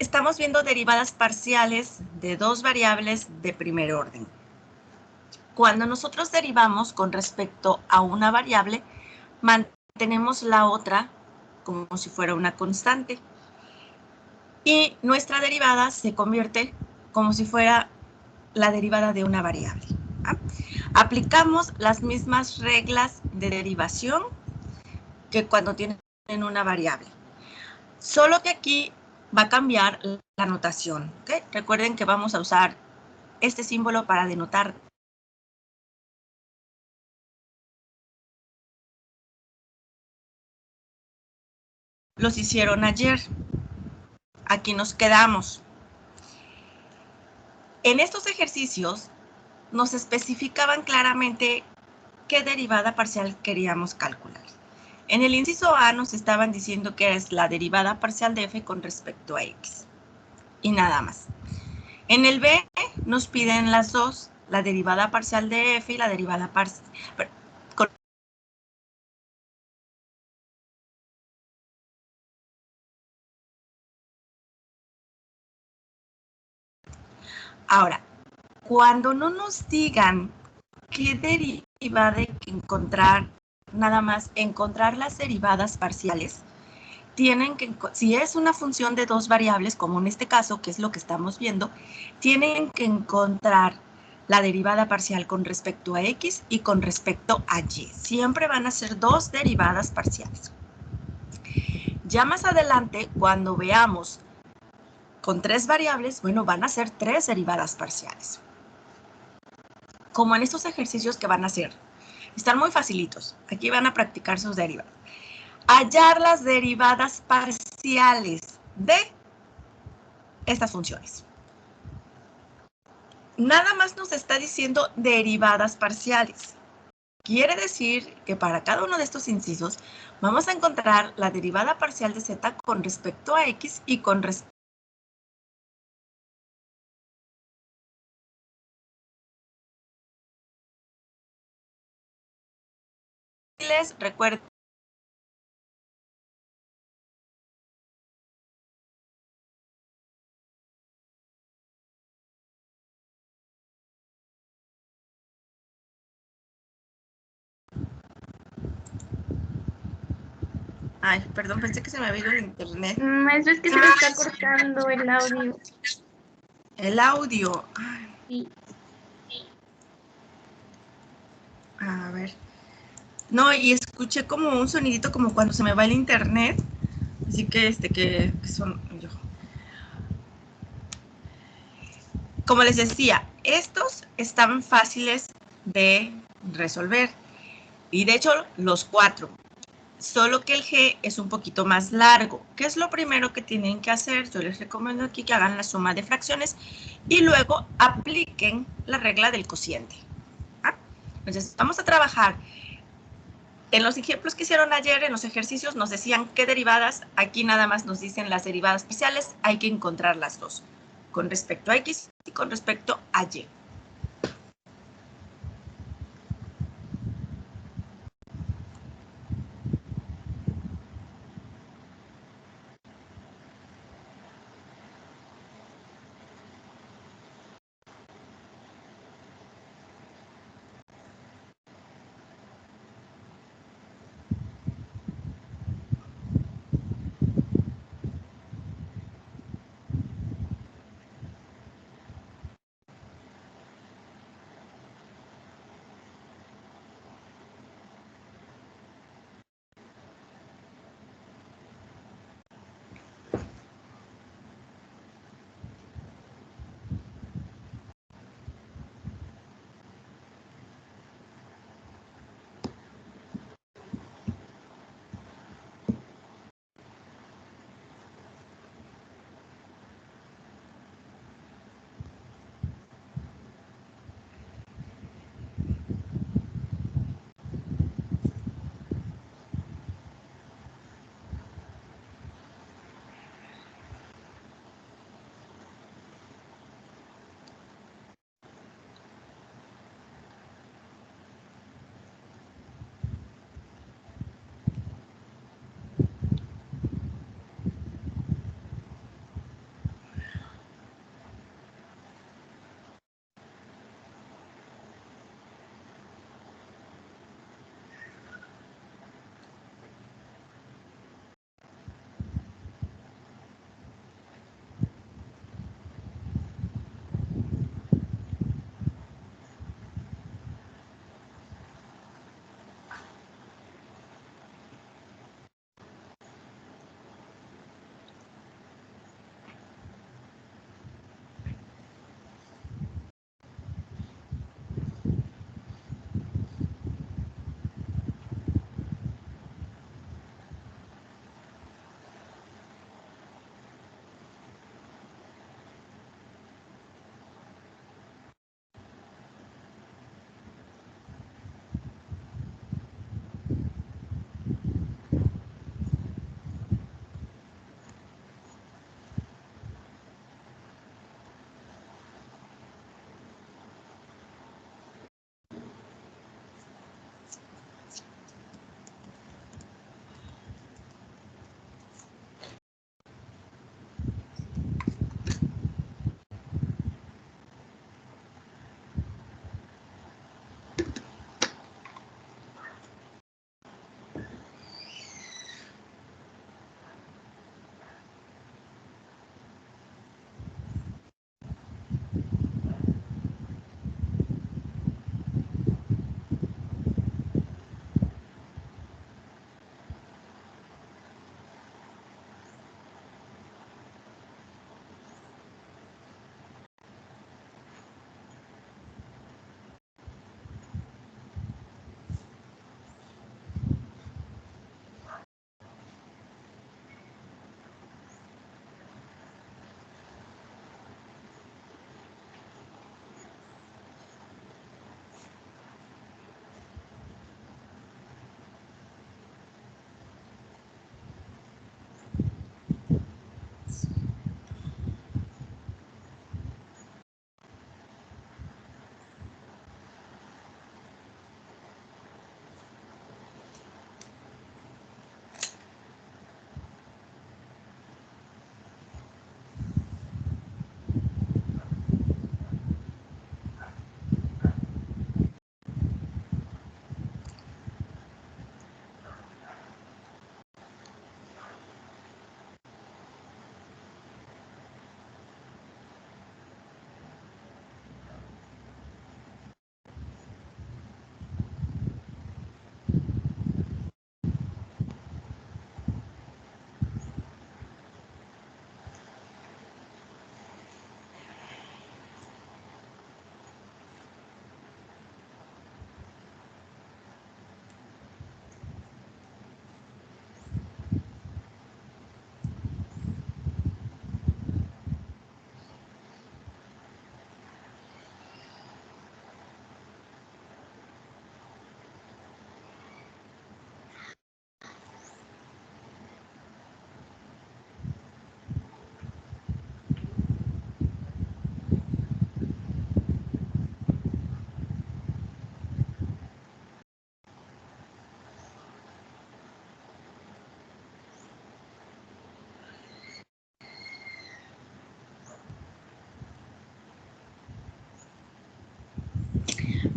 estamos viendo derivadas parciales de dos variables de primer orden. Cuando nosotros derivamos con respecto a una variable, mantenemos la otra como si fuera una constante. Y nuestra derivada se convierte como si fuera la derivada de una variable. ¿Ah? Aplicamos las mismas reglas de derivación que cuando tienen una variable. Solo que aquí va a cambiar la notación. ¿Okay? Recuerden que vamos a usar este símbolo para denotar los hicieron ayer. Aquí nos quedamos. En estos ejercicios nos especificaban claramente qué derivada parcial queríamos calcular. En el inciso A nos estaban diciendo que es la derivada parcial de f con respecto a x. Y nada más. En el B nos piden las dos, la derivada parcial de f y la derivada parcial. Ahora, cuando no nos digan qué derivada hay que encontrar, nada más encontrar las derivadas parciales, tienen que, si es una función de dos variables, como en este caso, que es lo que estamos viendo, tienen que encontrar la derivada parcial con respecto a x y con respecto a y. Siempre van a ser dos derivadas parciales. Ya más adelante, cuando veamos con tres variables, bueno, van a ser tres derivadas parciales. Como en estos ejercicios que van a hacer, están muy facilitos. Aquí van a practicar sus derivadas. Hallar las derivadas parciales de estas funciones. Nada más nos está diciendo derivadas parciales. Quiere decir que para cada uno de estos incisos vamos a encontrar la derivada parcial de z con respecto a x y con respecto a recuerden. Ay, perdón, pensé que se me había ido el internet. Maestro, es que se me está cortando el audio. El audio. Sí. A ver. No, y escuché como un sonidito como cuando se me va el internet. Así que que son yo. Como les decía, estos estaban fáciles de resolver. Y de hecho, los cuatro. Solo que el G es un poquito más largo. ¿Qué es lo primero que tienen que hacer? Yo les recomiendo aquí que hagan la suma de fracciones y luego apliquen la regla del cociente. ¿Ah? Entonces, vamos a trabajar. En los ejemplos que hicieron ayer, en los ejercicios, nos decían qué derivadas. Aquí nada más nos dicen las derivadas parciales. Hay que encontrar las dos, con respecto a X y con respecto a Y.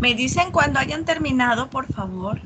Me dicen cuando hayan terminado, por favor.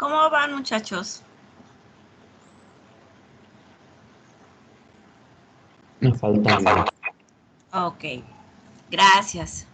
¿Cómo van, muchachos? Nos falta algo. Ok, gracias.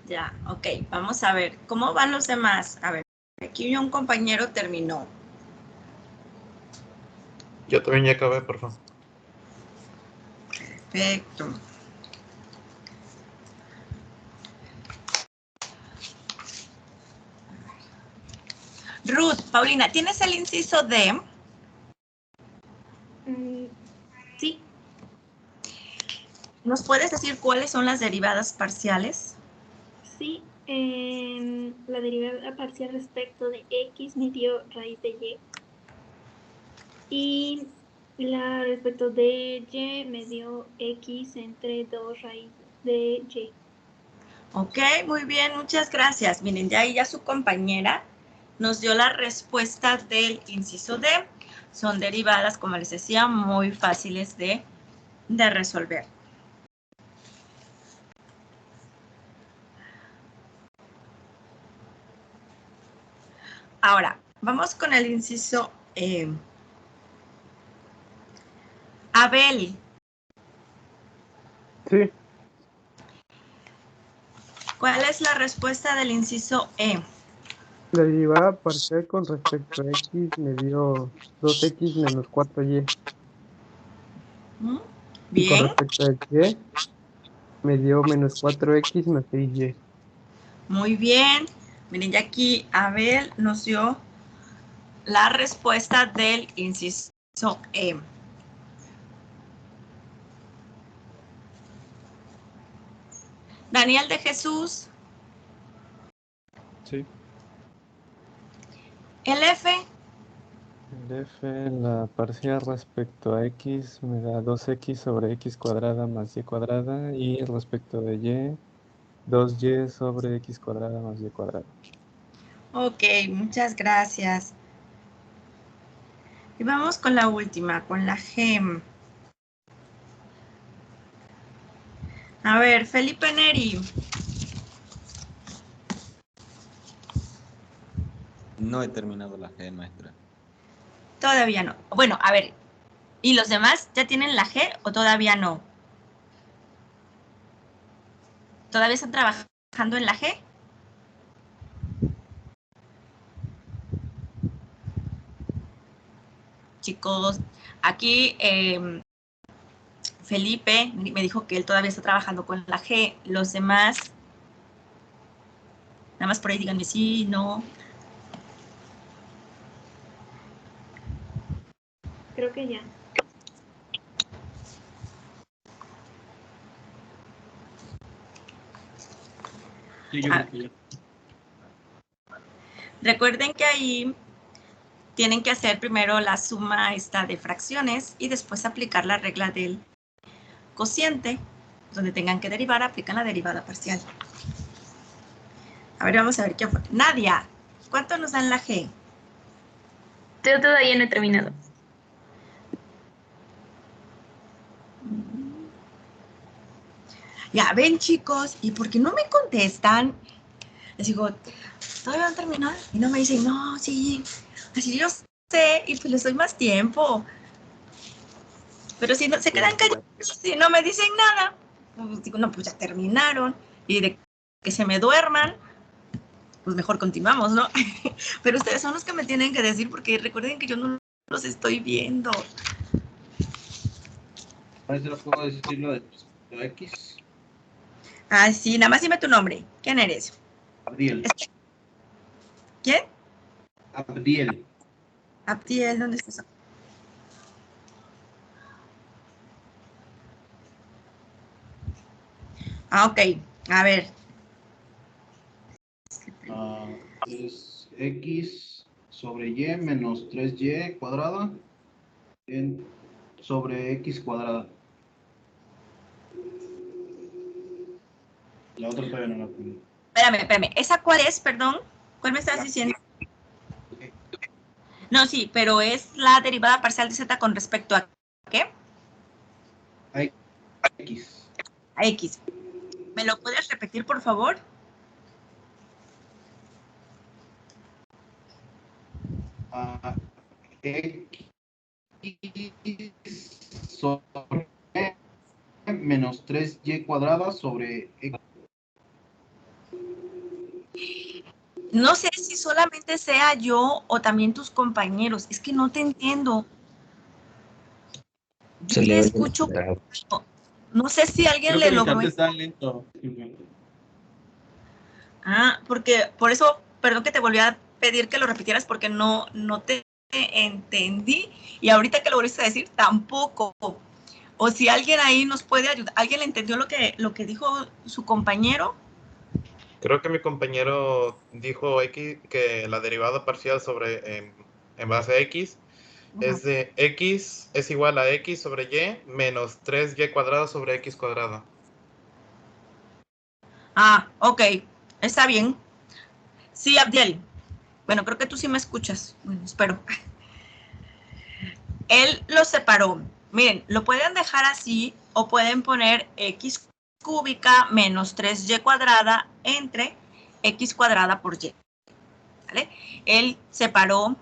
Ya, ok, vamos a ver, ¿cómo van los demás? A ver, aquí un compañero terminó. Yo también ya acabé, por favor. Perfecto. Ruth, Paulina, ¿tienes el inciso D? Sí, ¿Nos puedes decir cuáles son las derivadas parciales? sí. La derivada parcial respecto de x me dio raíz de y. Y la respecto de y me dio x entre 2 raíz de y. Ok, muy bien, muchas gracias. Miren, ya ahí ya su compañera nos dio la respuesta del inciso D. Son derivadas, como les decía, muy fáciles de resolver. Ahora, vamos con el inciso E. Abel. Sí. ¿Cuál es la respuesta del inciso E? La derivada parcial con respecto a x me dio 2x menos 4y. ¿Mm? Y con Bien, respecto a y me dio menos 4x más 6y. muy bien. Miren, ya aquí Abel nos dio la respuesta del inciso E. Daniel de Jesús. Sí. El F. El F, la parcial respecto a x me da 2x sobre x cuadrada más y cuadrada. Y respecto de y, 2y sobre x cuadrada más y cuadrada. Ok, muchas gracias. Y vamos con la última, con la G. A ver, Felipe Neri. No he terminado la G, maestra. Todavía no. Bueno, a ver, ¿y los demás ya tienen la G o todavía no? ¿Todavía están trabajando en la G? Chicos, aquí Felipe me dijo que él todavía está trabajando con la G. Los demás, nada más por ahí díganme sí, no. Creo que ya. Sí, yo creo que ya. Recuerden que ahí tienen que hacer primero la suma esta de fracciones y después aplicar la regla del cociente. Donde tengan que derivar, aplican la derivada parcial. A ver, vamos a ver qué fue. Nadia, ¿cuánto nos dan la G? Yo todavía no he terminado. Ya ven, chicos, ¿y por qué no me contestan? Les digo, ¿todavía van a terminar? Y no me dicen, no, sí, así yo sé, y pues les doy más tiempo. Pero si no se quedan callados, si no me dicen nada, pues digo, no, pues ya terminaron. Y de que se me duerman, pues mejor continuamos, ¿no? Pero ustedes son los que me tienen que decir, porque recuerden que yo no los estoy viendo. Maestra, ¿puedo decir lo de X? Ah, sí, nada más dime tu nombre. ¿Quién eres? Abdiel. ¿Quién? Abdiel. Abdiel, ¿dónde estás? Ah, ok. A ver. Es X sobre Y menos 3Y cuadrada sobre X cuadrada. La otra todavía no la tengo. Espérame. ¿Esa cuál es, perdón? ¿Cuál me estás diciendo? No, sí, pero es la derivada parcial de z con respecto a ¿qué? A X. A X. ¿Me lo puedes repetir, por favor? X sobre menos 3Y cuadrada sobre X. No sé si solamente sea yo o también tus compañeros. Es que no te entiendo. Yo Se te le oye escucho. la- No sé si alguien Creo le que el logró. internet está lento. Ah, porque por eso, perdón que te volví a pedir que lo repitieras porque no te entendí. Y ahorita que lo volviste a decir, tampoco. O si alguien ahí nos puede ayudar. ¿Alguien le entendió lo que dijo su compañero? Creo que mi compañero dijo X, que la derivada parcial sobre en base a X es de X es igual a X sobre Y menos 3Y cuadrado sobre X cuadrada. Ah, ok. Está bien. Sí, Abdiel. Bueno, creo que tú sí me escuchas. Bueno, espero. Él lo separó. Miren, lo pueden dejar así o pueden poner x cúbica menos 3y cuadrada entre x cuadrada por y. ¿Vale? Él separó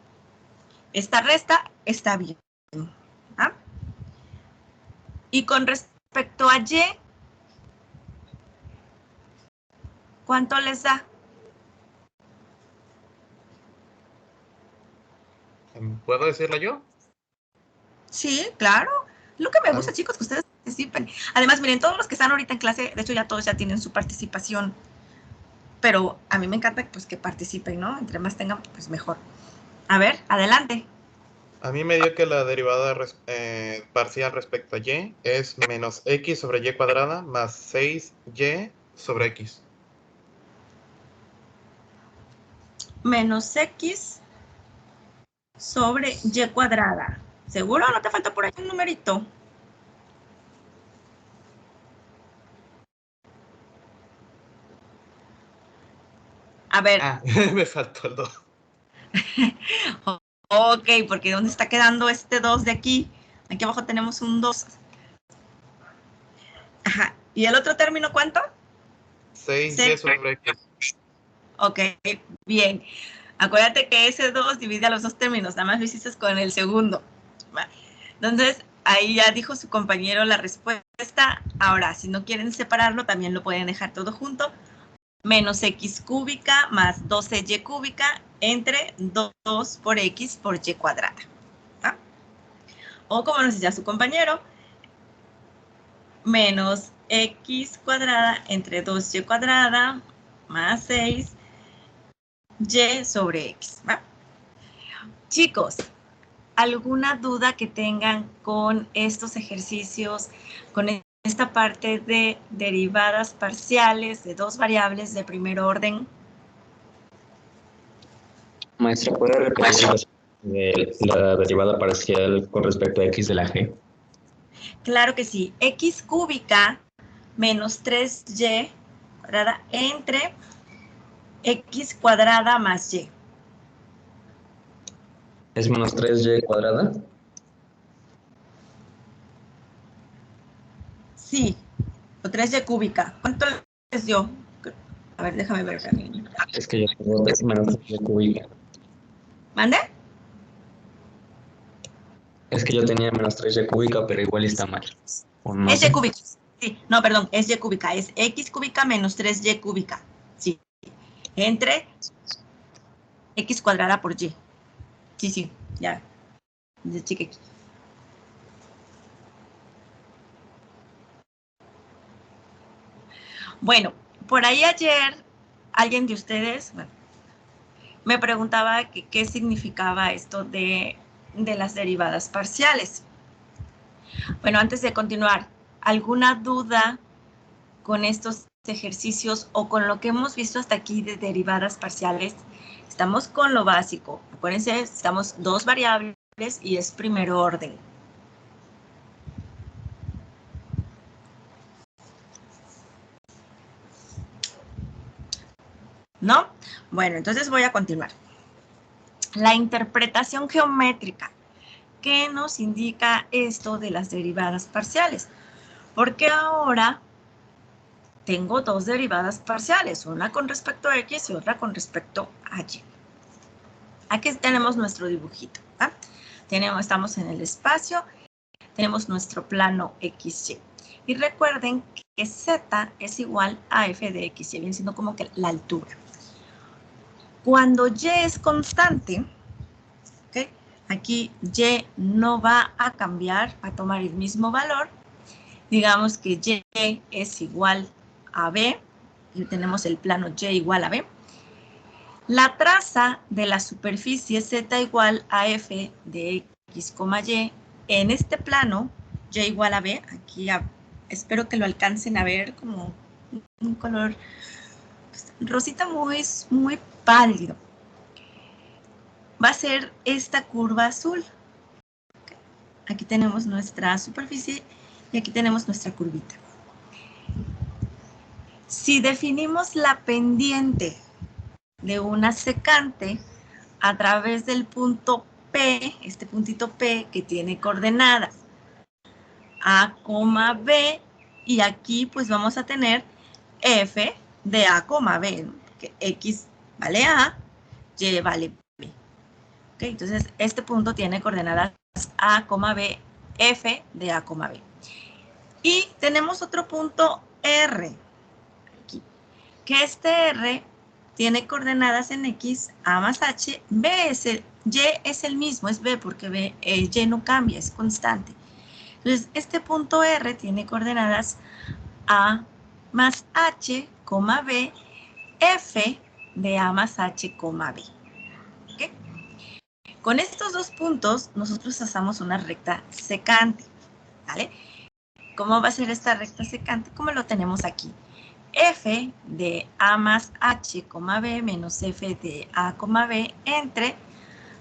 esta resta, está bien. ¿Ah? Y con respecto a y, ¿cuánto les da? ¿Puedo decirlo yo? Sí, claro. Lo que me gusta, chicos, que ustedes participen. Además, miren, todos los que están ahorita en clase, de hecho ya todos ya tienen su participación. Pero a mí me encanta pues, que participen, ¿no? Entre más tengan, pues mejor. A ver, adelante. A mí me dio que la derivada parcial respecto a y es menos x sobre y cuadrada más 6y sobre x. Menos x sobre y cuadrada. ¿Seguro? ¿No te falta por ahí un numerito? A ver. Ah, me faltó el 2. Ok, porque ¿dónde está quedando este 2 de aquí? Aquí abajo tenemos un 2. Ajá. ¿Y el otro término cuánto? 6y sobre x. Ok, bien. Acuérdate que ese 2 divide a los dos términos, nada más lo hiciste con el segundo. Entonces, ahí ya dijo su compañero la respuesta. Ahora, si no quieren separarlo, también lo pueden dejar todo junto. Menos x cúbica más 12y cúbica entre 2 por x por y cuadrada. ¿Ah? O como nos decía su compañero, menos x cuadrada entre 2y cuadrada más 6y sobre x. ¿Va? Chicos, ¿alguna duda que tengan con estos ejercicios, con esta parte de derivadas parciales de dos variables de primer orden? Maestra, ¿puede repetir la derivada parcial con respecto a x de la g? Claro que sí. X cúbica menos 3y cuadrada entre x cuadrada más y. ¿Es menos 3y cuadrada? Sí, o 3y cúbica. ¿Cuánto les dio? A ver, déjame ver también. Es que yo tengo menos 3y cúbica. ¿Mande? Es que yo tenía menos 3y cúbica, pero igual está mal. ¿O no Es sé? y cúbica. Sí, no, perdón, es y cúbica. Es x cúbica menos 3y cúbica. Sí. Entre x cuadrada por y. Sí, sí, ya. Cheque aquí. Bueno, por ahí ayer alguien de ustedes me preguntaba que qué significaba esto de las derivadas parciales. Bueno, antes de continuar, ¿alguna duda con estos ejercicios o con lo que hemos visto hasta aquí de derivadas parciales? Estamos con lo básico. Acuérdense, estamos dos variables y es primer orden. ¿No? Bueno, entonces voy a continuar. La interpretación geométrica. ¿Qué nos indica esto de las derivadas parciales? Porque ahora tengo dos derivadas parciales, una con respecto a x y otra con respecto a y. Aquí tenemos nuestro dibujito. ¿Ah? Estamos en el espacio, tenemos nuestro plano XY. Y recuerden que Z es igual a f de x, y viene siendo como que la altura. Cuando y es constante, ¿okay? Aquí y no va a cambiar, va a tomar el mismo valor. Digamos que y es igual a b, y tenemos el plano y igual a b. La traza de la superficie z igual a f de x, y en este plano, y igual a b, aquí espero que lo alcancen a ver como un color rosita muy pálido. Va a ser esta curva azul. Aquí tenemos nuestra superficie y aquí tenemos nuestra curvita. Si definimos la pendiente de una secante, a través del punto P, este puntito P que tiene coordenadas A, B, y aquí pues vamos a tener F de A, B, ¿no? Que X vale A, Y vale B. ¿Okay? Entonces, este punto tiene coordenadas A, B, F de A, B. Y tenemos otro punto R, aquí, que este R tiene coordenadas en X, A más H, B es el, Y es el mismo, es B porque B, Y no cambia, es constante. Entonces, este punto R tiene coordenadas A más H, B, F de A más H, B. ¿Okay? Con estos dos puntos, nosotros trazamos una recta secante, ¿vale? ¿Cómo va a ser esta recta secante? Como lo tenemos aquí. F de A más H, B menos F de A, B entre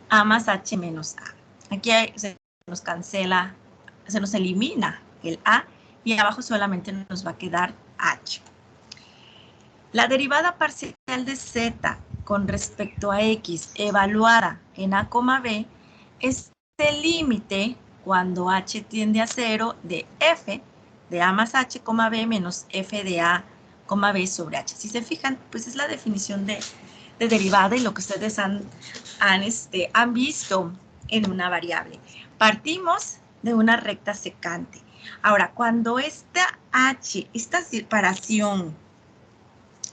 A más H menos A. Aquí se nos cancela, se nos elimina el A y abajo solamente nos va a quedar H. La derivada parcial de Z con respecto a X evaluada en A, B es el límite cuando H tiende a 0 de F de A más H, B menos F de A, B sobre H. Si se fijan, pues es la definición de derivada y lo que ustedes han visto en una variable. Partimos de una recta secante. Ahora, cuando esta H, esta separación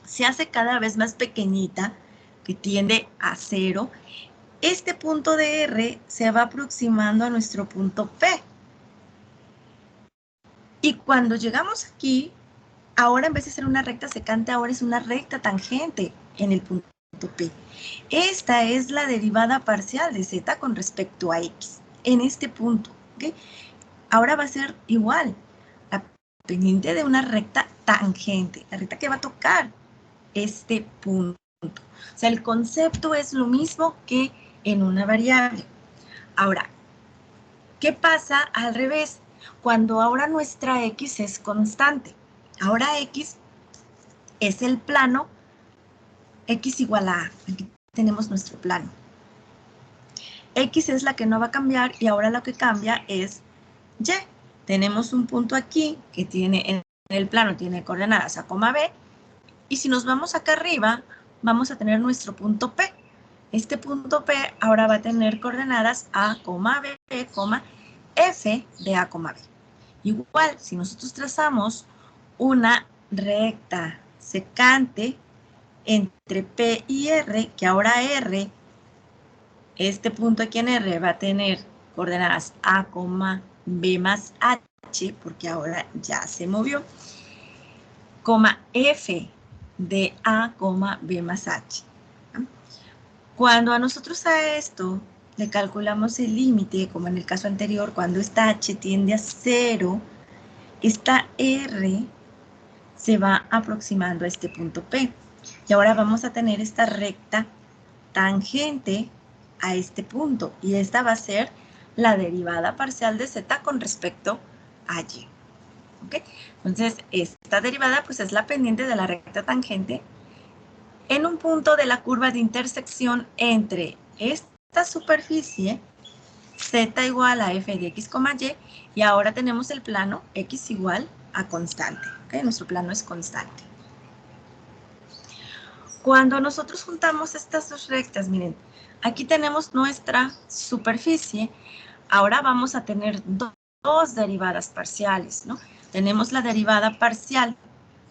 se hace cada vez más pequeñita, que tiende a 0, este punto de R se va aproximando a nuestro punto P. Y cuando llegamos aquí, ahora en vez de ser una recta secante, ahora es una recta tangente en el punto P. Esta es la derivada parcial de Z con respecto a X en este punto. ¿Okay? Ahora va a ser igual, la pendiente de una recta tangente, la recta que va a tocar este punto. O sea, el concepto es lo mismo que en una variable. Ahora, ¿qué pasa al revés? Cuando ahora nuestra X es constante. Ahora X es el plano, X igual a A. Aquí tenemos nuestro plano. X es la que no va a cambiar y ahora lo que cambia es Y. Tenemos un punto aquí que tiene en el plano, tiene coordenadas A, B. Y si nos vamos acá arriba, vamos a tener nuestro punto P. Este punto P ahora va a tener coordenadas A, B, F de A, B. Igual, si nosotros trazamos una recta secante entre P y R, que ahora R, este punto aquí en R va a tener coordenadas A, B más H, porque ahora ya se movió, F de A, B más H. Cuando a nosotros a esto le calculamos el límite, como en el caso anterior, cuando esta H tiende a 0, esta R se va aproximando a este punto P. Y ahora vamos a tener esta recta tangente a este punto. Y esta va a ser la derivada parcial de Z con respecto a Y. ¿Okay? Entonces, esta derivada pues es la pendiente de la recta tangente en un punto de la curva de intersección entre esta superficie, Z igual a F de X, Y, y ahora tenemos el plano X igual a constante. ¿Okay? Nuestro plano es constante. Cuando nosotros juntamos estas dos rectas, miren, aquí tenemos nuestra superficie. Ahora vamos a tener dos derivadas parciales, ¿no? Tenemos la derivada parcial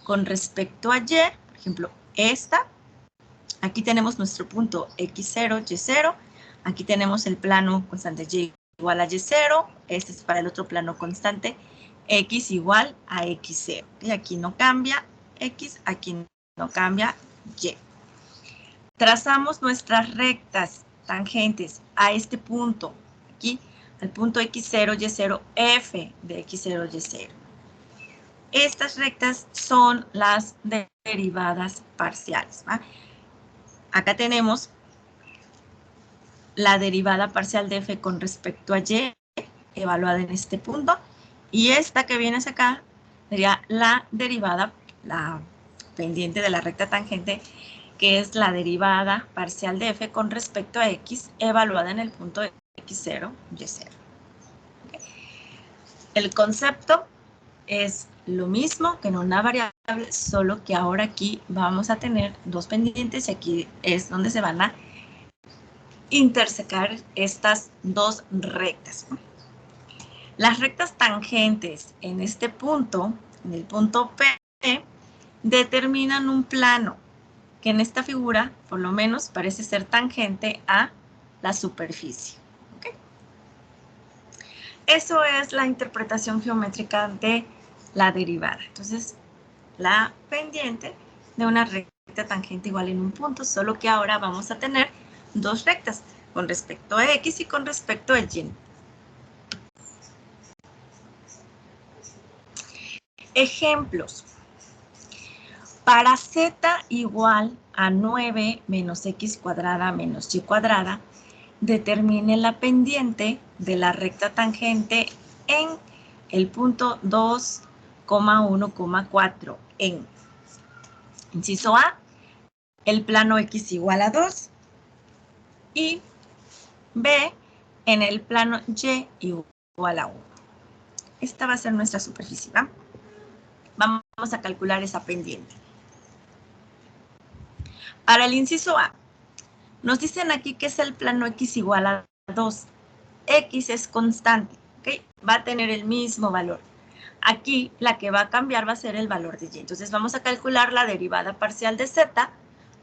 con respecto a Y, por ejemplo, esta. Aquí tenemos nuestro punto X0, Y0. Aquí tenemos el plano constante Y igual a Y0. Este es para el otro plano constante X igual a X0. Y aquí no cambia X, aquí no cambia Y. Trazamos nuestras rectas tangentes a este punto. Aquí, al punto X0, Y0, F de X0, Y0. Estas rectas son las derivadas parciales, ¿va? Acá tenemos la derivada parcial de F con respecto a Y, evaluada en este punto, y esta que viene hacia acá sería la derivada, la pendiente de la recta tangente que es la derivada parcial de f con respecto a x evaluada en el punto x0, y0. ¿Okay? El concepto es lo mismo que en una variable, solo que ahora aquí vamos a tener dos pendientes y aquí es donde se van a intersecar estas dos rectas. Las rectas tangentes en este punto, en el punto P, determinan un plano que en esta figura, por lo menos, parece ser tangente a la superficie. ¿Okay? Eso es la interpretación geométrica de la derivada. Entonces, la pendiente de una recta tangente igual en un punto, solo que ahora vamos a tener dos rectas, con respecto a x y con respecto a y. Ejemplos. Para z igual a 9 menos x cuadrada menos y cuadrada, determine la pendiente de la recta tangente en el punto 2,1,4 en, inciso A, el plano x igual a 2 y B, en el plano y igual a 1. Esta va a ser nuestra superficie, ¿va? Vamos a calcular esa pendiente. Para el inciso A, nos dicen aquí que es el plano x igual a 2. X es constante, ¿ok? Va a tener el mismo valor. Aquí la que va a cambiar va a ser el valor de y. Entonces vamos a calcular la derivada parcial de z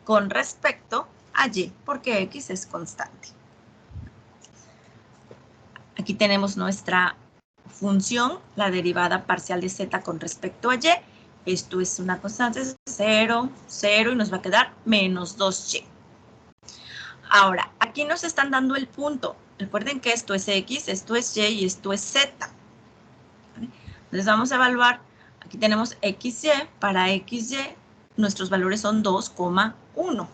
con respecto a y, porque x es constante. Aquí tenemos nuestra función, la derivada parcial de z con respecto a y. Esto es una constante, 0, 0, y nos va a quedar menos 2y. Ahora, aquí nos están dando el punto. Recuerden que esto es x, esto es y y esto es z. Entonces vamos a evaluar, aquí tenemos xy, para xy nuestros valores son 2,1.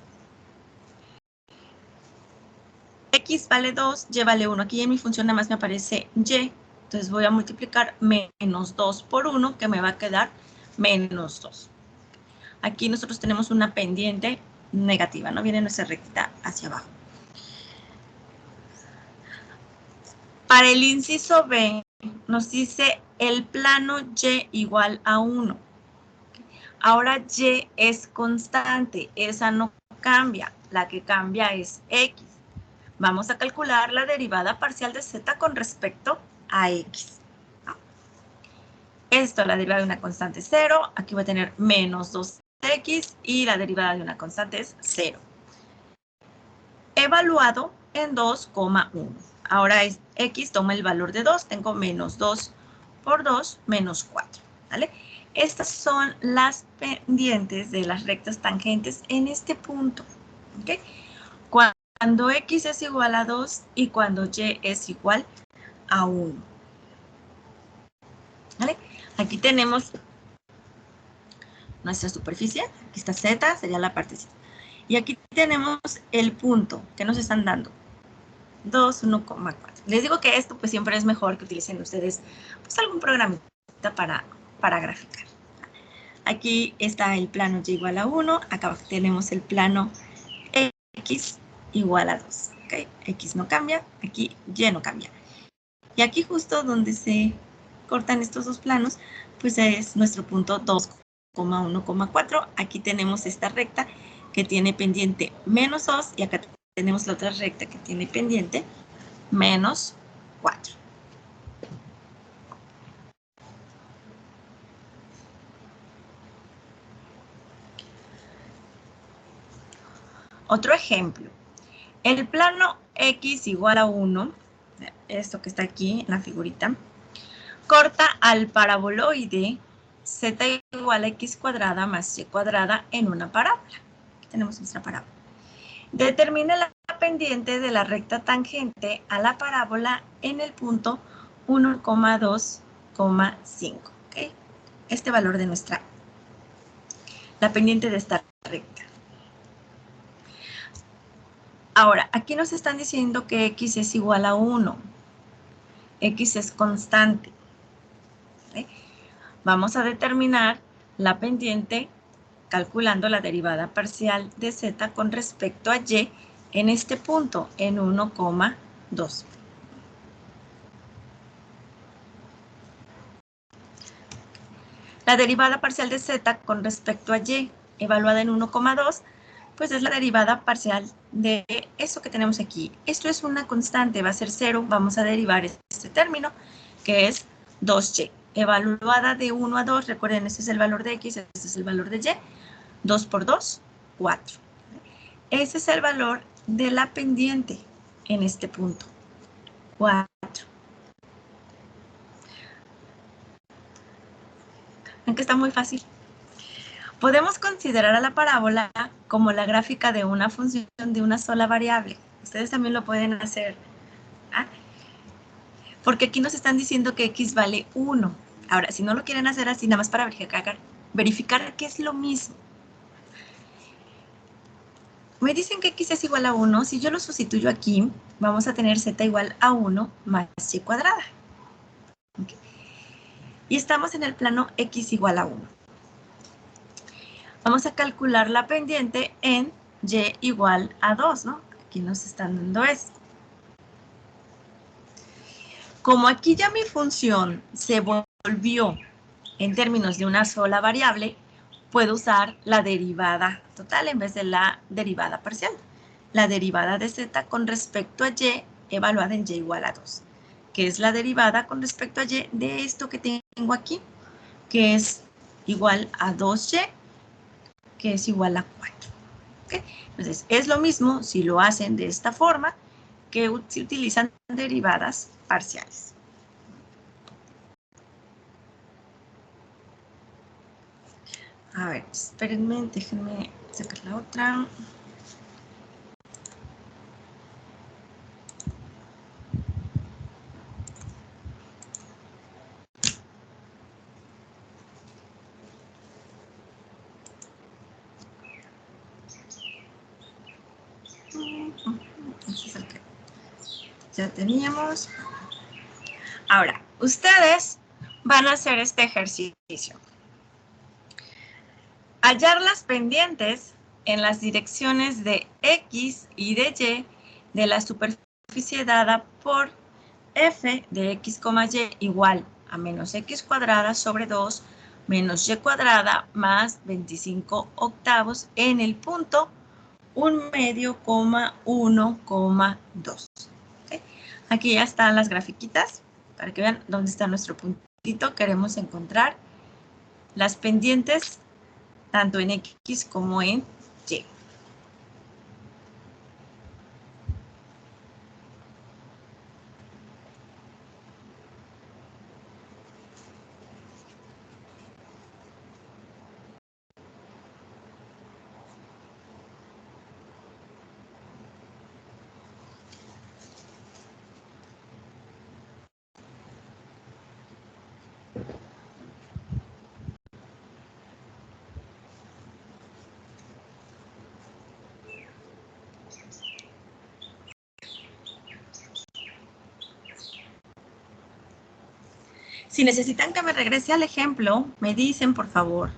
X vale 2, y vale 1. Aquí en mi función nada más me aparece y. Entonces voy a multiplicar menos 2 por 1, que me va a quedar menos 2. Aquí nosotros tenemos una pendiente negativa, ¿no? Viene nuestra recta hacia abajo. Para el inciso B, nos dice el plano y igual a 1. Ahora y es constante, esa no cambia, la que cambia es x. Vamos a calcular la derivada parcial de z con respecto a x. Esto, la derivada de una constante es 0, aquí voy a tener menos 2x y la derivada de una constante es 0. Evaluado en 2,1. Ahora es x, toma el valor de 2, tengo menos 2 por 2, menos 4. ¿Vale? Estas son las pendientes de las rectas tangentes en este punto. ¿Okay? Cuando x es igual a 2 y cuando y es igual a 1. ¿Vale? Aquí tenemos nuestra superficie, aquí está z, sería la partecita. Y aquí tenemos el punto que nos están dando, 2, 1,4. Les digo que esto pues siempre es mejor que utilicen ustedes pues algún programita para graficar. Aquí está el plano y igual a 1, acá abajo tenemos el plano x igual a 2. ¿Okay? X no cambia, aquí y no cambia. Y aquí justo donde se cortan estos dos planos, pues es nuestro punto 2,1,4. Aquí tenemos esta recta que tiene pendiente menos 2 y acá tenemos la otra recta que tiene pendiente menos 4. Otro ejemplo. El plano x igual a 1, esto que está aquí en la figurita, corta al paraboloide z igual a x cuadrada más y cuadrada en una parábola. Aquí tenemos nuestra parábola. Determine la pendiente de la recta tangente a la parábola en el punto 1,2,5. ¿Okay? Este valor de la pendiente de esta recta. Ahora, aquí nos están diciendo que x es igual a 1. X es constante. ¿Vale? Vamos a determinar la pendiente calculando la derivada parcial de z con respecto a y en este punto, en 1,2. La derivada parcial de z con respecto a y, evaluada en 1,2, pues es la derivada parcial de eso que tenemos aquí. Esto es una constante, va a ser 0, vamos a derivar este término, que es 2y. Evaluada de 1 a 2, recuerden, este es el valor de x, este es el valor de y. 2 por 2, 4. Ese es el valor de la pendiente en este punto, 4. ¿Ven que está muy fácil? Podemos considerar a la parábola como la gráfica de una función de una sola variable. Ustedes también lo pueden hacer. ¿Ah? Porque aquí nos están diciendo que x vale 1. Ahora, si no lo quieren hacer así, nada más para verificar que es lo mismo. Me dicen que x es igual a 1. Si yo lo sustituyo aquí, vamos a tener z igual a 1 más y cuadrada. ¿Okay? Y estamos en el plano x igual a 1. Vamos a calcular la pendiente en y igual a 2, ¿no? Aquí nos están dando esto. Como aquí ya mi función se volvió en términos de una sola variable, puedo usar la derivada total en vez de la derivada parcial. La derivada de z con respecto a y evaluada en y igual a 2, que es la derivada con respecto a y de esto que tengo aquí, que es igual a 2y, que es igual a 4. ¿Okay? Entonces, es lo mismo si lo hacen de esta forma que si utilizan derivadas parciales. A ver, espérenme, déjenme sacar la otra. Este es el que ya teníamos. Ahora, ustedes van a hacer este ejercicio. Hallar las pendientes en las direcciones de x y de y de la superficie dada por f de x, y igual a menos x cuadrada sobre 2 menos y cuadrada más 25 octavos en el punto 1 medio, 1,2. ¿Okay? Aquí ya están las grafiquitas para que vean dónde está nuestro puntito. Queremos encontrar las pendientes tanto en x como en y. Si necesitan que me regrese al ejemplo, me dicen, por favor.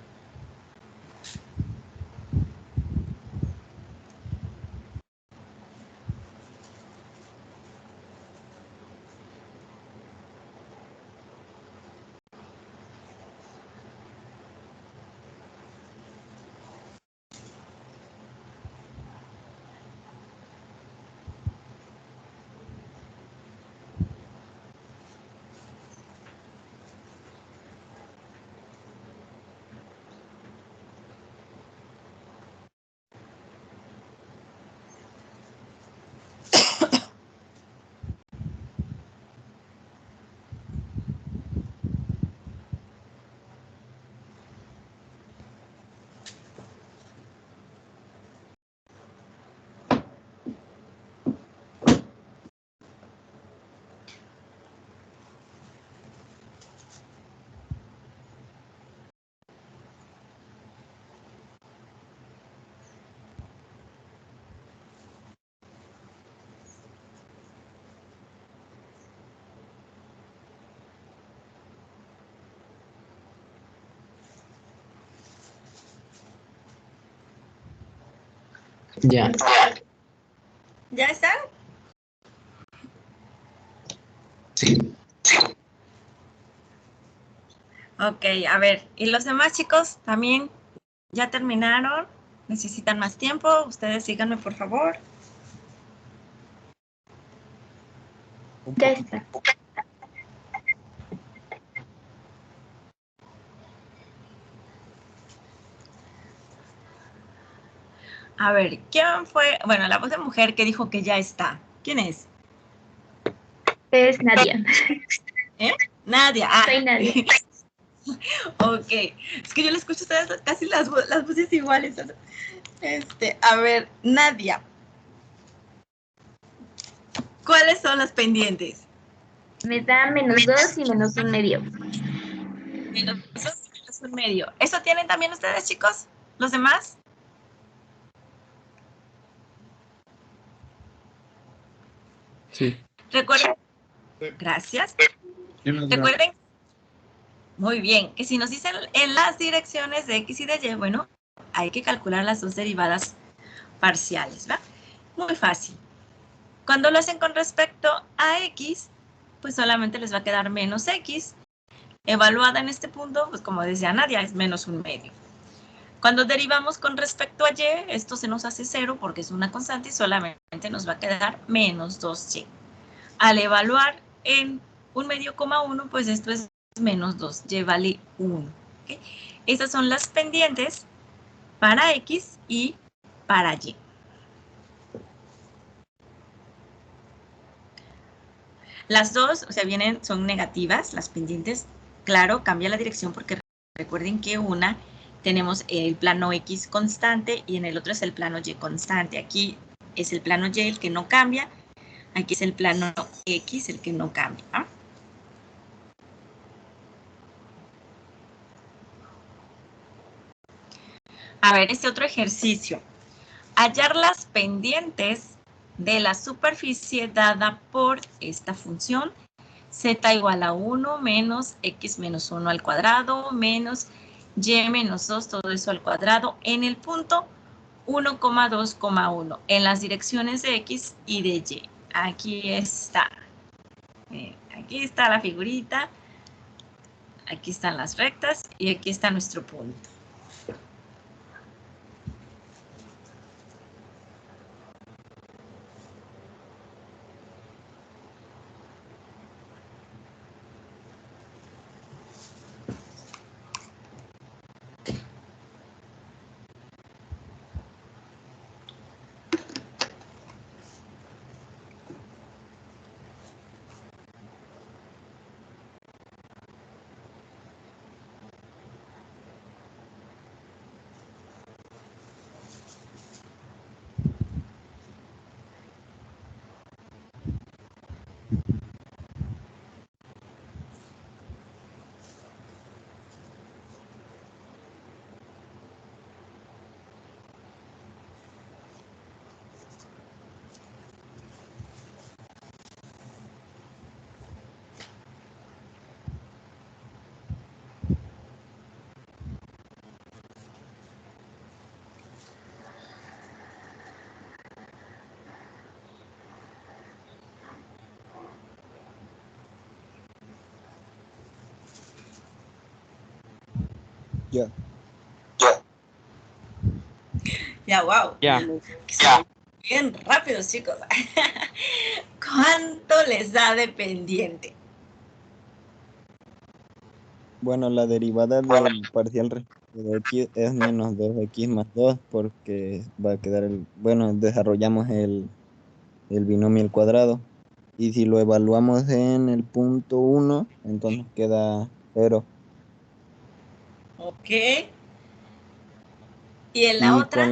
Ya. ¿Ya están? Sí. Ok, a ver. ¿Y los demás chicos también ya terminaron? ¿Necesitan más tiempo? Ustedes síganme, por favor. Ya está. A ver, ¿quién fue? Bueno, la voz de mujer que dijo que ya está. ¿Quién es? Es Nadia. ¿Eh? Nadia. Ah. Soy Nadia. Ok. Es que yo le escucho a ustedes casi las voces iguales. A ver, Nadia. ¿Cuáles son las pendientes? Me da -2 y -1/2. -1/2. ¿Eso tienen también ustedes, chicos? ¿Los demás? Sí. Recuerden. Gracias. Recuerden. Muy bien. Que si nos dicen en las direcciones de X y de Y, bueno, hay que calcular las dos derivadas parciales, ¿verdad? Muy fácil. Cuando lo hacen con respecto a X, pues solamente les va a quedar menos X. Evaluada en este punto, pues como decía Nadia, es -1/2. Cuando derivamos con respecto a Y, esto se nos hace 0 porque es una constante y solamente nos va a quedar -2Y. Al evaluar en 1/2,1, pues esto es -2, Y vale 1. ¿Okay? Estas son las pendientes para X y para Y. Las dos, o sea, son negativas, las pendientes. Claro, cambia la dirección porque recuerden que una tenemos el plano X constante y en el otro es el plano Y constante. Aquí es el plano Y el que no cambia, aquí es el plano X el que no cambia. ¿Ah? A ver, este otro ejercicio. Hallar las pendientes de la superficie dada por esta función z igual a 1 menos x menos 1 al cuadrado menos y menos 2, todo eso al cuadrado en el punto 1,2,1 en las direcciones de x y de y. Aquí está. Aquí está la figurita. Aquí están las rectas y aquí está nuestro punto. Ya. Ya, wow. Ya. Bien rápidos, chicos. ¿Cuánto les da de pendiente? Bueno, la derivada del parcial respecto de x es -2x más 2 porque va a quedar bueno, desarrollamos el binomio al cuadrado. Y si lo evaluamos en el punto 1, entonces queda 0. Ok. ¿Y en la Y otra?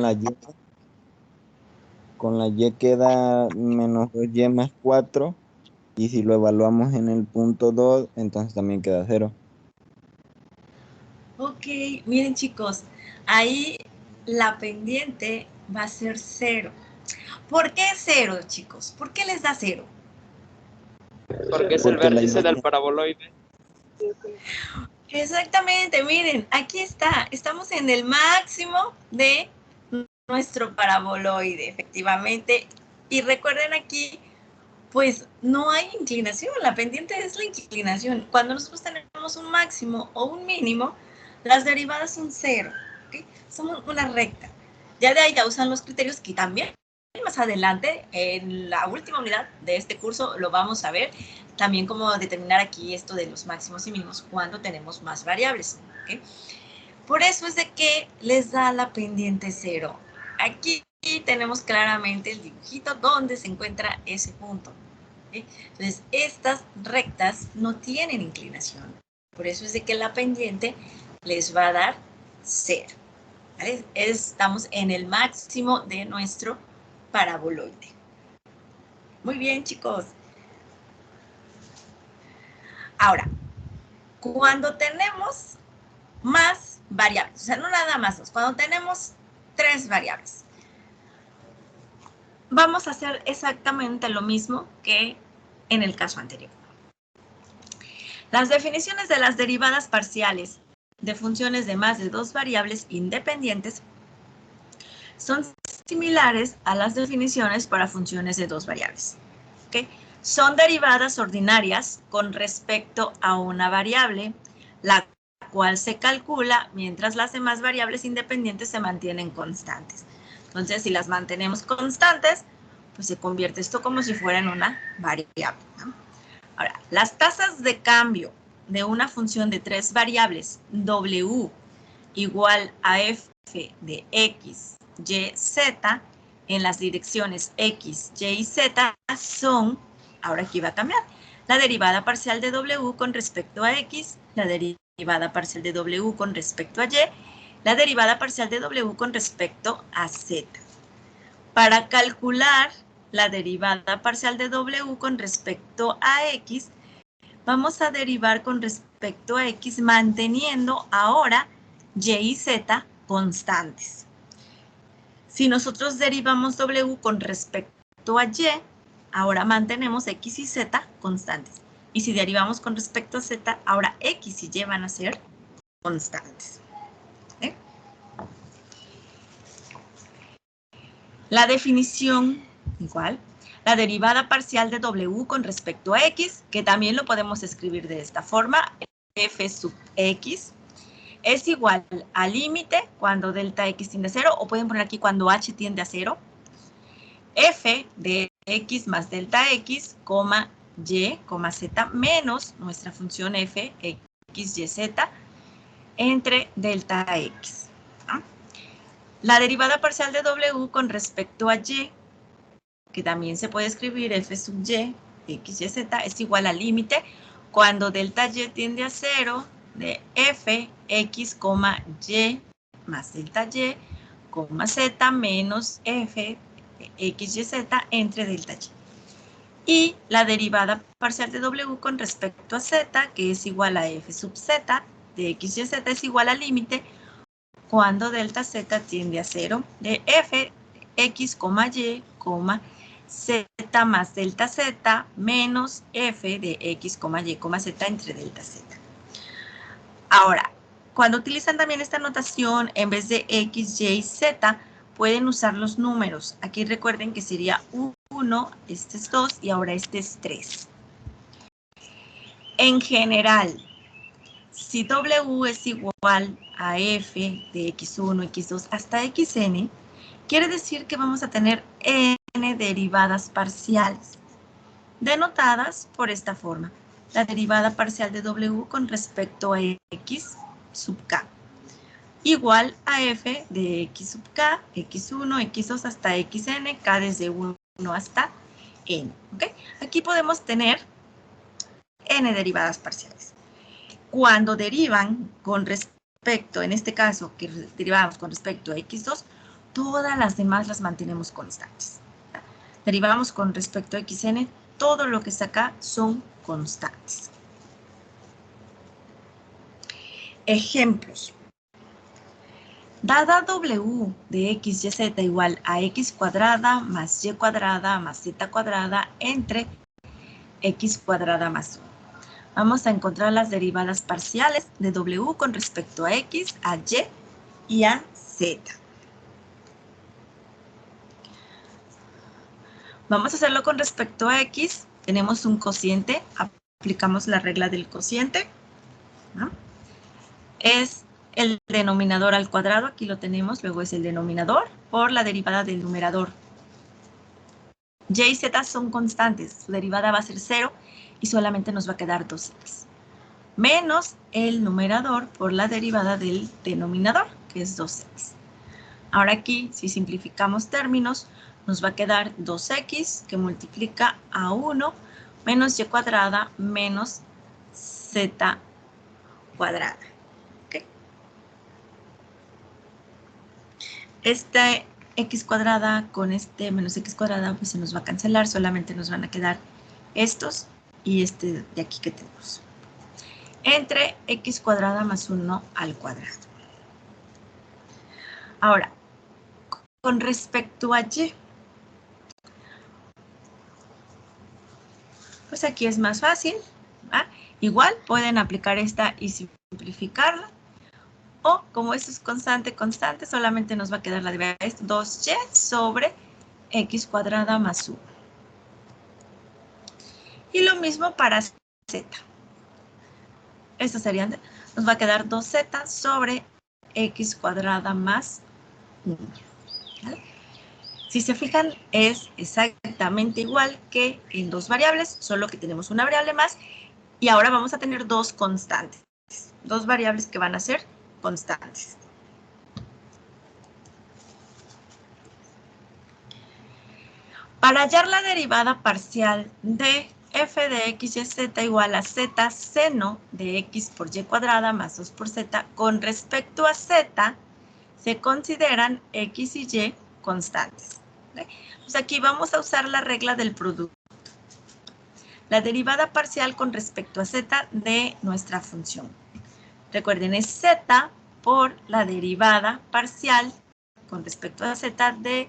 con la y queda -2y más 4. Y si lo evaluamos en el punto 2, entonces también queda 0. Ok, miren chicos, ahí la pendiente va a ser 0. ¿Por qué 0, chicos? ¿Por qué les da 0? Porque es el Porque la vértice del imagen- paraboloide. Exactamente, miren, aquí está. Estamos en el máximo de nuestro paraboloide, efectivamente. Y recuerden aquí, pues no hay inclinación, la pendiente es la inclinación. Cuando nosotros tenemos un máximo o un mínimo, las derivadas son cero, ¿okay? Son una recta. Ya de ahí ya usan los criterios que también más adelante, en la última unidad de este curso, lo vamos a ver. También cómo determinar aquí esto de los máximos y mínimos cuando tenemos más variables, ¿okay? Por eso es de que les da la pendiente cero. Aquí tenemos claramente el dibujito donde se encuentra ese punto, ¿okay? Entonces, estas rectas no tienen inclinación. Por eso es de que la pendiente les va a dar cero, ¿vale? Estamos en el máximo de nuestro paraboloide. Muy bien, chicos. Ahora, cuando tenemos más variables, o sea, no nada más dos, cuando tenemos 3 variables, vamos a hacer exactamente lo mismo que en el caso anterior. Las definiciones de las derivadas parciales de funciones de más de 2 variables independientes son similares a las definiciones para funciones de 2 variables. ¿Okay? Son derivadas ordinarias con respecto a una variable, la cual se calcula mientras las demás variables independientes se mantienen constantes. Entonces, si las mantenemos constantes, pues se convierte esto como si fuera en una variable, ¿no? Ahora, las tasas de cambio de una función de 3 variables, W igual a f de x, y, z, en las direcciones x, y y z son, ahora aquí va a cambiar, la derivada parcial de w con respecto a x, la derivada parcial de w con respecto a y, la derivada parcial de w con respecto a z. Para calcular la derivada parcial de w con respecto a x, vamos a derivar con respecto a x manteniendo ahora y y z constantes. Si nosotros derivamos w con respecto a y, ahora mantenemos x y z constantes. Y si derivamos con respecto a z, ahora x y y van a ser constantes. ¿Eh? La definición, igual, la derivada parcial de w con respecto a x, que también lo podemos escribir de esta forma, f sub x, es igual al límite cuando delta x tiende a 0, o pueden poner aquí cuando h tiende a 0, f de x más delta x, y, z, menos nuestra función f, x, y, z, entre delta x. ¿No? La derivada parcial de w con respecto a y, que también se puede escribir f sub y, x, y, z, es igual al límite cuando delta y tiende a 0, de f, x, y, más delta y, z, menos f, x, y, z, entre delta y. Y la derivada parcial de w con respecto a z, que es igual a f sub z, de x, y, z, es igual al límite cuando delta z tiende a 0, de f, x, y, z más delta z, menos f de x, y, z, entre delta z. Ahora, cuando utilizan también esta notación, en vez de x, y, z, pueden usar los números. Aquí recuerden que sería 1, este es 2 y ahora este es 3. En general, si w es igual a f de x1, x2 hasta xn, quiere decir que vamos a tener n derivadas parciales, denotadas por esta forma. La derivada parcial de w con respecto a x sub k, igual a f de x sub k, x1, x2 hasta xn, k desde 1 hasta n. ¿Okay? Aquí podemos tener n derivadas parciales. Cuando derivan con respecto, en este caso, que derivamos con respecto a x2, todas las demás las mantenemos constantes. Derivamos con respecto a xn, todo lo que está acá son constantes. Ejemplos. Dada w de x, y, z igual a x cuadrada más y cuadrada más z cuadrada entre x cuadrada más 1. Vamos a encontrar las derivadas parciales de w con respecto a x, a y y a z. Vamos a hacerlo con respecto a x. Tenemos un cociente, aplicamos la regla del cociente, ¿no? Es el denominador al cuadrado, aquí lo tenemos, luego es el denominador por la derivada del numerador. Y y z son constantes, su derivada va a ser 0 y solamente nos va a quedar 2x. Menos el numerador por la derivada del denominador, que es 2x. Ahora aquí, si simplificamos términos, nos va a quedar 2x que multiplica a 1 menos y cuadrada menos z cuadrada. ¿Okay? Este x cuadrada con este menos x cuadrada pues se nos va a cancelar, solamente nos van a quedar estos y este de aquí que tenemos. Entre x cuadrada más 1 al cuadrado. Ahora, con respecto a y, pues aquí es más fácil, ¿va? Igual pueden aplicar esta y simplificarla. O como esto es constante, solamente nos va a quedar la derivada de 2y sobre x cuadrada más 1. Y lo mismo para z. Estos serían, nos va a quedar 2z sobre x cuadrada más 1. ¿Vale? Si se fijan, es exactamente igual que en dos variables, solo que tenemos una variable más. Y ahora vamos a tener dos constantes. Dos variables que van a ser constantes. Para hallar la derivada parcial de f de x y z igual a z seno de x por y cuadrada más 2 por z, con respecto a z, se consideran x y y constantes. ¿Okay? Pues aquí vamos a usar la regla del producto. La derivada parcial con respecto a z de nuestra función. Recuerden, es z por la derivada parcial con respecto a z de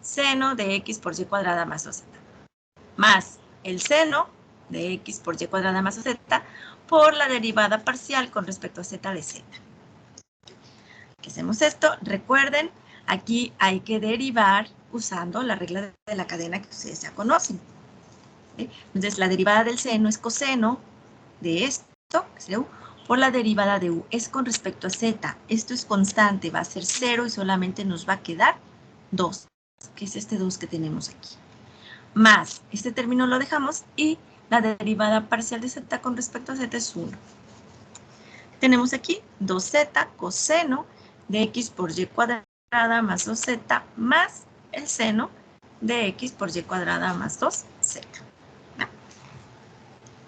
seno de x por y cuadrada más 2z. Más el seno de x por y cuadrada más 2z por la derivada parcial con respecto a z de z. ¿Qué hacemos esto? Recuerden, aquí hay que derivar usando la regla de la cadena que ustedes ya conocen. ¿Sí? Entonces, la derivada del seno es coseno de esto, que sería u, por la derivada de u. Es con respecto a z. Esto es constante, va a ser 0 y solamente nos va a quedar 2, que es este 2 que tenemos aquí. Más, este término lo dejamos y la derivada parcial de z con respecto a z es 1. Tenemos aquí 2z coseno de x por y cuadrada más 2z más el seno de x por y cuadrada más 2z.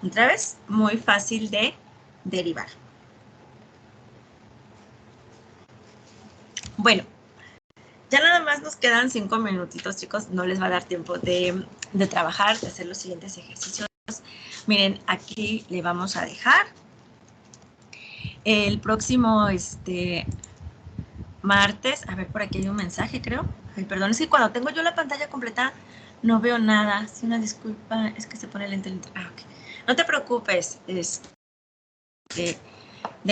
Otra vez, muy fácil de derivar. Bueno, ya nada más nos quedan 5 minutitos, chicos. No les va a dar tiempo de trabajar, de hacer los siguientes ejercicios. Miren, aquí le vamos a dejar. El próximo martes, a ver, por aquí hay un mensaje, creo. Ay, perdón, es que cuando tengo yo la pantalla completa no veo nada. Sí, una disculpa, es que se pone lento el internet. Ah, ok. No te preocupes, del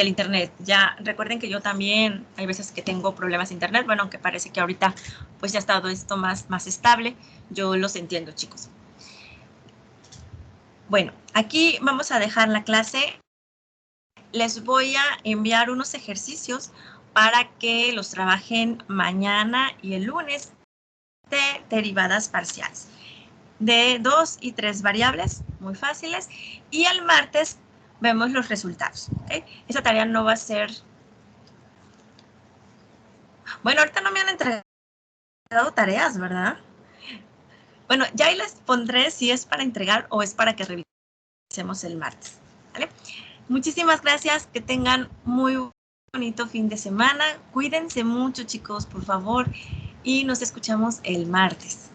internet. Ya recuerden que yo también hay veces que tengo problemas de internet. Bueno, aunque parece que ahorita pues ya ha estado esto más estable. Yo los entiendo, chicos. Bueno, aquí vamos a dejar la clase. Les voy a enviar unos ejercicios para que los trabajen mañana y el lunes de derivadas parciales. De 2 y 3 variables, muy fáciles. Y el martes vemos los resultados. ¿Okay? Esa tarea no va a ser... Bueno, ahorita no me han entregado tareas, ¿verdad? Bueno, ya ahí les pondré si es para entregar o es para que revisemos el martes. ¿Vale? Muchísimas gracias. Que tengan muy bonito fin de semana. Cuídense mucho, chicos, por favor. Y nos escuchamos el martes.